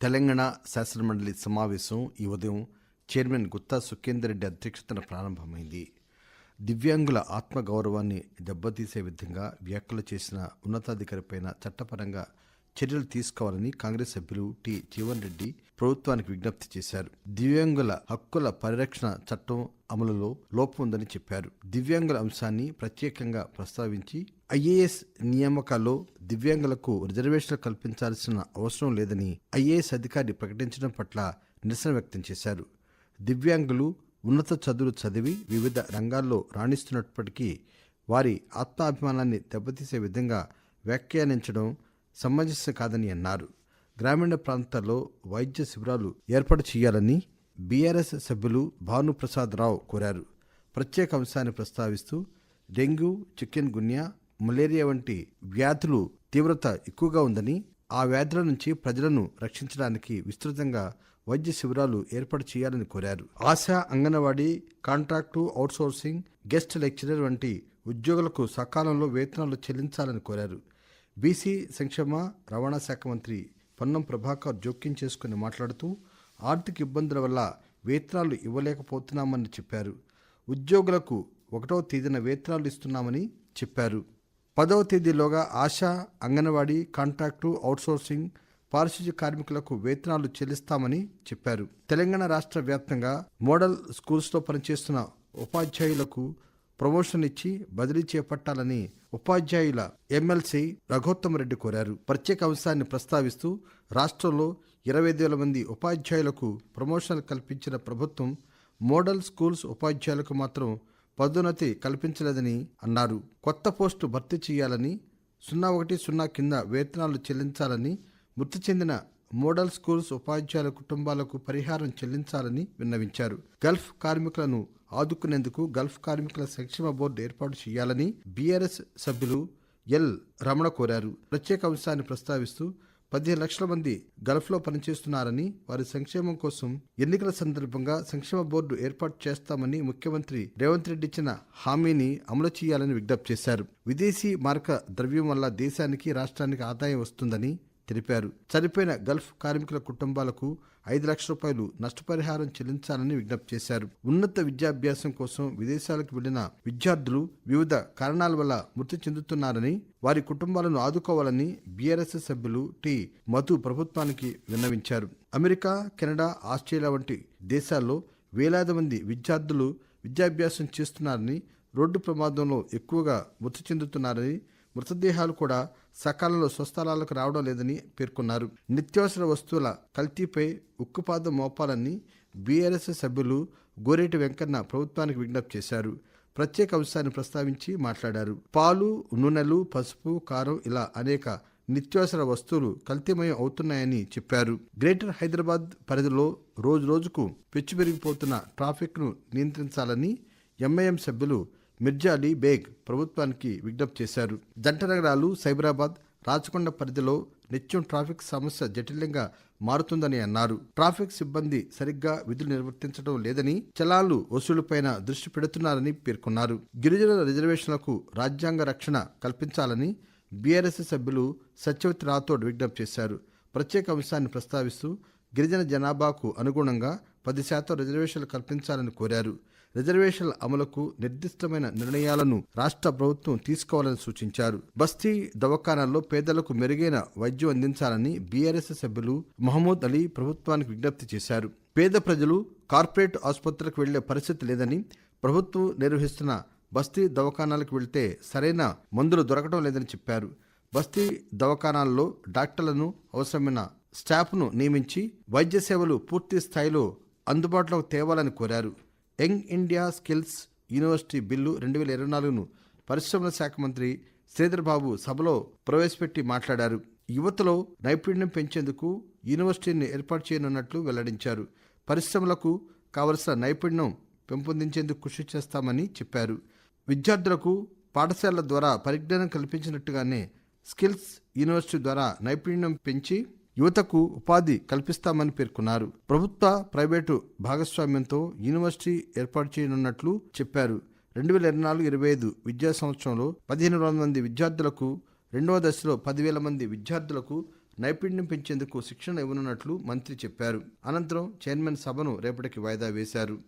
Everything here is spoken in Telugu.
తెలంగాణ శాసనమండలి సమావేశం ఈ ఉదయం చైర్మన్ గుత్తా సుఖేందర్ రెడ్డి అధ్యక్షతన ప్రారంభమైంది. దివ్యాంగుల ఆత్మగౌరవాన్ని దెబ్బతీసే విధంగా వ్యాఖ్యలు చేసిన ఉన్నతాధికారిపై చట్టపరంగా చర్యలు తీసుకోవాలని కాంగ్రెస్ సభ్యులు టి జీవన్ రెడ్డి ప్రభుత్వానికి విజ్ఞప్తి చేశారు. దివ్యాంగుల హక్కుల పరిరక్షణ చట్టం అమలులో లోపం ఉందని చెప్పారు. దివ్యాంగుల అంశాన్ని ప్రత్యేకంగా ప్రస్తావించి ఐఏఎస్ నియామకాల్లో దివ్యాంగులకు రిజర్వేషన్లు కల్పించాల్సిన అవసరం లేదని ఐఏఎస్ అధికారి ప్రకటించడం పట్ల నిరసన వ్యక్తం చేశారు. దివ్యాంగులు ఉన్నత చదువులు చదివి వివిధ రంగాల్లో రాణిస్తున్నప్పటికీ వారి ఆత్మాభిమానాన్ని దెబ్బతీసే విధంగా వ్యాఖ్యానించడం సమంజసం కాదని అన్నారు. గ్రామీణ ప్రాంతాల్లో వైద్య శిబిరాలు ఏర్పాటు చేయాలని బీఆర్ఎస్ సభ్యులు భానుప్రసాద్ రావు కోరారు. ప్రత్యేక అంశాన్ని ప్రస్తావిస్తూ డెంగ్యూ, చికెన్ గున్యా, మలేరియా వంటి వ్యాధులు తీవ్రత ఎక్కువగా ఉందని, ఆ వ్యాధుల నుంచి ప్రజలను రక్షించడానికి విస్తృతంగా వైద్య శిబిరాలు ఏర్పాటు చేయాలని కోరారు. ASHA, anganwadi, contract, outsourcing, guest lecturer వంటి ఉద్యోగులకు సకాలంలో వేతనాలు చెల్లించాలని కోరారు. బీసీ సంక్షేమ రవాణా శాఖ మంత్రి పొన్నం ప్రభాకర్ జోక్యం చేసుకుని మాట్లాడుతూ ఆర్థిక ఇబ్బందుల వల్ల వేతనాలు ఇవ్వలేకపోతున్నామని చెప్పారు. ఉద్యోగులకు 1వ తేదీన వేతనాలు ఇస్తున్నామని చెప్పారు. 10వ తేదీలోగా ఆశా, అంగన్వాడీ, కాంట్రాక్టు, అవుట్సోర్సింగ్, పారిశుధ్య కార్మికులకు వేతనాలు చెల్లిస్తామని చెప్పారు. తెలంగాణ రాష్ట్ర వ్యాప్తంగా మోడల్ స్కూల్స్లో పనిచేస్తున్న ఉపాధ్యాయులకు ప్రమోషన్ ఇచ్చి బదిలీ చేపట్టాలని ఉపాధ్యాయుల ఎమ్మెల్సీ రఘోత్తమరెడ్డి కోరారు. ప్రత్యేక అంశాన్ని ప్రస్తావిస్తూ రాష్ట్రంలో 25,000 మంది ఉపాధ్యాయులకు ప్రమోషన్లు కల్పించిన ప్రభుత్వం మోడల్ స్కూల్స్ ఉపాధ్యాయులకు మాత్రం పదోన్నతి కల్పించలేదని అన్నారు. కొత్త పోస్టు భర్తీ చేయాలని, 010 కింద వేతనాలు చెల్లించాలని, మృతి చెందిన మోడల్ స్కూల్స్ ఉపాధ్యాయుల కుటుంబాలకు పరిహారం చెల్లించాలని విన్నవించారు. గల్ఫ్ కార్మికులను ఆదుకునేందుకు గల్ఫ్ కార్మికుల సంక్షేమ బోర్డు ఏర్పాటు చేయాలని బీఆర్ఎస్ సభ్యులు ఎల్ రమణ కోరారు. ప్రత్యేక అంశాన్ని ప్రస్తావిస్తూ 15 లక్షల మంది గల్ఫ్లో పనిచేస్తున్నారని, వారి సంక్షేమం కోసం ఎన్నికల సందర్భంగా సంక్షేమ బోర్డు ఏర్పాటు చేస్తామని ముఖ్యమంత్రి రేవంత్ రెడ్డి ఇచ్చిన హామీని అమలు చేయాలని విజ్ఞప్తి చేశారు. విదేశీ మారక ద్రవ్యం వల్ల దేశానికి, రాష్ట్రానికి ఆదాయం వస్తుందని తెలిపారు. చనిపోయిన గల్ఫ్ కార్మికుల కుటుంబాలకు 5 లక్షల రూపాయలు నష్టపరిహారం చెల్లించాలని విజ్ఞప్తి చేశారు. ఉన్నత విద్యాభ్యాసం కోసం విదేశాలకు వెళ్లిన విద్యార్థులు వివిధ కారణాల వల్ల మృతి చెందుతున్నారని, వారి కుటుంబాలను ఆదుకోవాలని బీఆర్ఎస్ సభ్యులు టి మధు ప్రభుత్వానికి విన్నవించారు. అమెరికా, కెనడా, ఆస్ట్రేలియా వంటి దేశాల్లో వేలాది మంది విద్యార్థులు విద్యాభ్యాసం చేస్తున్నారని, రోడ్డు ప్రమాదంలో ఎక్కువగా మృతి చెందుతున్నారని, మృతదేహాలు కూడా సకాలంలో స్వస్థలాలకు రావడం లేదని పేర్కొన్నారు. నిత్యావసర వస్తువుల కల్తీపై ఉక్కుపాదం మోపాలని బీఆర్ఎస్ సభ్యులు గోరేటి వెంకన్న ప్రభుత్వానికి విజ్ఞప్తి చేశారు. ప్రత్యేక అంశాన్ని ప్రస్తావించి మాట్లాడారు. పాలు, నూనెలు, పసుపు, కారం ఇలా అనేక నిత్యావసర వస్తువులు కల్తీమయం అవుతున్నాయని చెప్పారు. గ్రేటర్ హైదరాబాద్ పరిధిలో రోజురోజుకు పెరిగిపోతున్న ట్రాఫిక్ను నియంత్రించాలని ఎంఐఎం సభ్యులు మిర్జా అలీ బేగ్ ప్రభుత్వానికి విజ్ఞప్తి చేశారు. జంట నగరాలు, సైబరాబాద్, రాచకొండ పరిధిలో నిత్యం ట్రాఫిక్ సమస్య జటిలంగా మారుతుందని అన్నారు. ట్రాఫిక్ సిబ్బంది సరిగ్గా విధులు నిర్వర్తించడం లేదని, చలాన్లు వసూలుపైన దృష్టి పెడుతున్నారని పేర్కొన్నారు. గిరిజనుల రిజర్వేషన్లకు రాజ్యాంగ రక్షణ కల్పించాలని బీఆర్ఎస్ సభ్యులు సత్యవతి రాథోడ్ విజ్ఞప్తి చేశారు. ప్రత్యేక అంశాన్ని ప్రస్తావిస్తూ గిరిజన జనాభాకు అనుగుణంగా 10% రిజర్వేషన్లు కల్పించాలని కోరారు. రిజర్వేషన్ల అమలుకు నిర్దిష్టమైన నిర్ణయాలను రాష్ట్ర ప్రభుత్వం తీసుకోవాలని సూచించారు. బస్తీ దవాఖానాల్లో పేదలకు మెరుగైన వైద్యం అందించాలని బీఆర్ఎస్ సభ్యులు మహమూద్ అలీ ప్రభుత్వానికి విజ్ఞప్తి చేశారు. పేద ప్రజలు కార్పొరేట్ ఆసుపత్రులకు వెళ్లే పరిస్థితి లేదని, ప్రభుత్వం నిర్వహిస్తున్న బస్తీ దవాఖానాలకు వెళ్తే సరైన మందులు దొరకడం లేదని చెప్పారు. బస్తీ దవాఖానాల్లో డాక్టర్లను, అవసరమైన స్టాఫ్ను నియమించి వైద్య సేవలు పూర్తి స్థాయిలో అందుబాటులోకి తేవాలని కోరారు. Young India skills university bill 2024ను పరిశ్రమల శాఖ మంత్రి శ్రీధర్ బాబు సభలో ప్రవేశపెట్టి మాట్లాడారు. యువతలో నైపుణ్యం పెంచేందుకు యూనివర్సిటీని ఏర్పాటు చేయనున్నట్లు వెల్లడించారు. పరిశ్రమలకు కావలసిన నైపుణ్యం పెంపొందించేందుకు కృషి చేస్తామని చెప్పారు. విద్యార్థులకు పాఠశాలల ద్వారా పరిజ్ఞానం కల్పించినట్టుగానే స్కిల్స్ యూనివర్సిటీ ద్వారా నైపుణ్యం పెంచి యువతకు ఉపాధి కల్పిస్తామని పేర్కొన్నారు. ప్రభుత్వ, ప్రైవేటు భాగస్వామ్యంతో యూనివర్సిటీ ఏర్పాటు చేయనున్నట్లు చెప్పారు. 2024-25 విద్యా సంవత్సరంలో 1,500 మంది విద్యార్థులకు, రెండవ దశలో 10,000 మంది విద్యార్థులకు నైపుణ్యం పెంచేందుకు శిక్షణ ఇవ్వనున్నట్లు మంత్రి చెప్పారు. అనంతరం చైర్మన్ సభను రేపటికి వాయిదా వేశారు.